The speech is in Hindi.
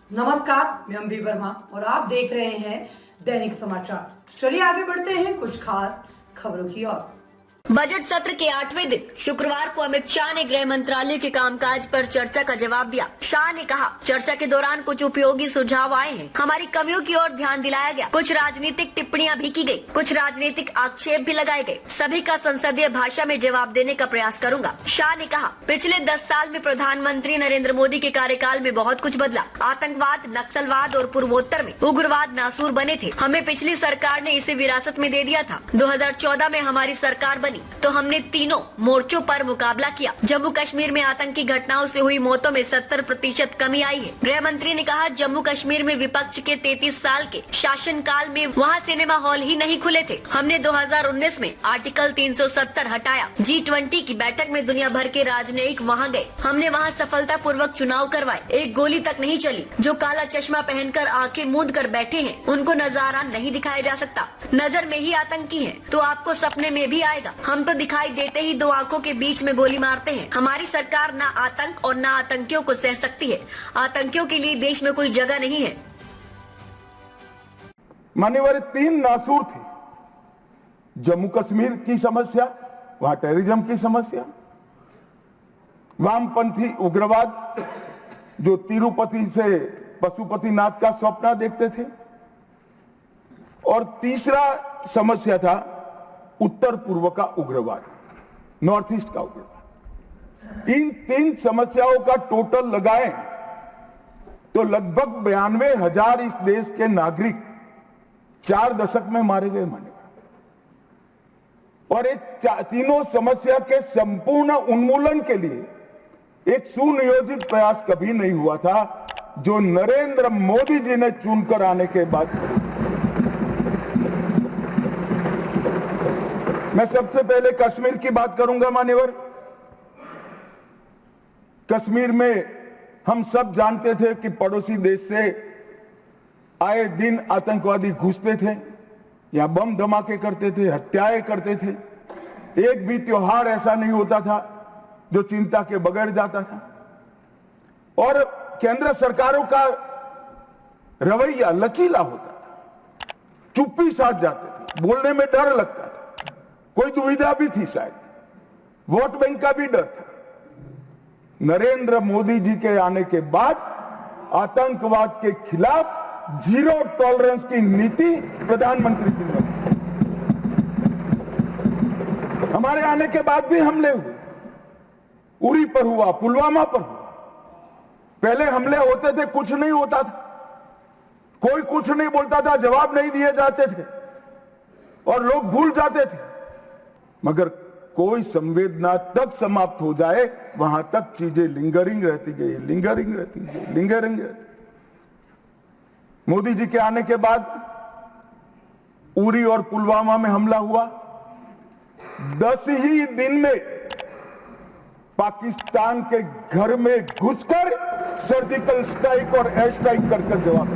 नमस्कार, मैं अम्बी वर्मा और आप देख रहे हैं दैनिक समाचार। तो चलिए आगे बढ़ते हैं कुछ खास खबरों की ओर। बजट सत्र के 8वें दिन शुक्रवार को अमित शाह ने गृह मंत्रालय के कामकाज पर चर्चा का जवाब दिया। शाह ने कहा, चर्चा के दौरान कुछ उपयोगी सुझाव आए हैं, हमारी कमियों की ओर ध्यान दिलाया गया, कुछ राजनीतिक टिप्पणियां भी की गई, कुछ राजनीतिक आक्षेप भी लगाए गए, सभी का संसदीय भाषा में जवाब देने का प्रयास करूंगा। शाह ने कहा, पिछले 10 साल में प्रधानमंत्री नरेंद्र मोदी के कार्यकाल में बहुत कुछ बदला। आतंकवाद, नक्सलवाद और पूर्वोत्तर में उग्रवाद नासूर बने थे, हमें पिछली सरकार ने इसे विरासत में दे दिया था। 2014 में हमारी सरकार बनी तो हमने तीनों मोर्चों पर मुकाबला किया। जम्मू कश्मीर में आतंकी घटनाओं से हुई मौतों में 70% कमी आई है। गृह मंत्री ने कहा, जम्मू कश्मीर में विपक्ष के 33 साल के शासनकाल में वहां सिनेमा हॉल ही नहीं खुले थे। हमने 2019 में आर्टिकल 370 हटाया। G20 की बैठक में दुनिया भर के राजनयिक वहां गए। हमने वहां सफलता पूर्वक चुनाव करवाए। एक गोली तक नहीं चली। जो काला चश्मा पहनकर आंखें मूंद कर बैठे हैं, उनको नजारा नहीं दिखाया जा सकता। नजर में ही आतंकी है तो आपको सपने में भी आएगा। हम तो दिखाई देते ही दो आंखों के बीच में गोली मारते हैं। हमारी सरकार ना आतंक और ना आतंकियों को सह सकती है। आतंकियों के लिए देश में कोई जगह नहीं है। मान्यवर, 3 नासूर थे। जम्मू कश्मीर की समस्या, वहां टेररिज्म की समस्या, वामपंथी उग्रवाद जो तिरुपति से पशुपतिनाथ का स्वप्न देखते थे, और तीसरा समस्या था उत्तर पूर्व का उग्रवाद, नॉर्थ ईस्ट का उग्रवाद। इन 3 समस्याओं का टोटल लगाएं तो लगभग 92,000 इस देश के नागरिक 4 दशक में मारे गए माने। और एक तीनों समस्या के संपूर्ण उन्मूलन के लिए एक सुनियोजित प्रयास कभी नहीं हुआ था, जो नरेंद्र मोदी जी ने चुनकर आने के बाद। मैं सबसे पहले कश्मीर की बात करूंगा मान्यवर। कश्मीर में हम सब जानते थे कि पड़ोसी देश से आए दिन आतंकवादी घुसते थे, या बम धमाके करते थे, हत्याएं करते थे। एक भी त्योहार ऐसा नहीं होता था जो चिंता के बगैर जाता था। और केंद्र सरकारों का रवैया लचीला होता था, चुप्पी साध जाते थे, बोलने में डर लगता था, कोई दुविधा भी थी, शायद वोट बैंक का भी डर था। नरेंद्र मोदी जी के आने के बाद आतंकवाद के खिलाफ 0 टॉलरेंस की नीति प्रधानमंत्री की ने। हमारे आने के बाद भी हमले हुए, उरी पर हुआ, पुलवामा पर हुआ। पहले हमले होते थे, कुछ नहीं होता था, कोई कुछ नहीं बोलता था, जवाब नहीं दिए जाते थे और लोग भूल जाते थे। मगर कोई संवेदना तक समाप्त हो जाए, वहां तक चीजें लिंगरिंग रहती गई, लिंगरिंग रहती गई, लिंगरिंग रहती। मोदी जी के आने के बाद उरी और पुलवामा में हमला हुआ। 10 ही दिन में पाकिस्तान के घर में घुसकर सर्जिकल स्ट्राइक और एयर स्ट्राइक कर जवाब।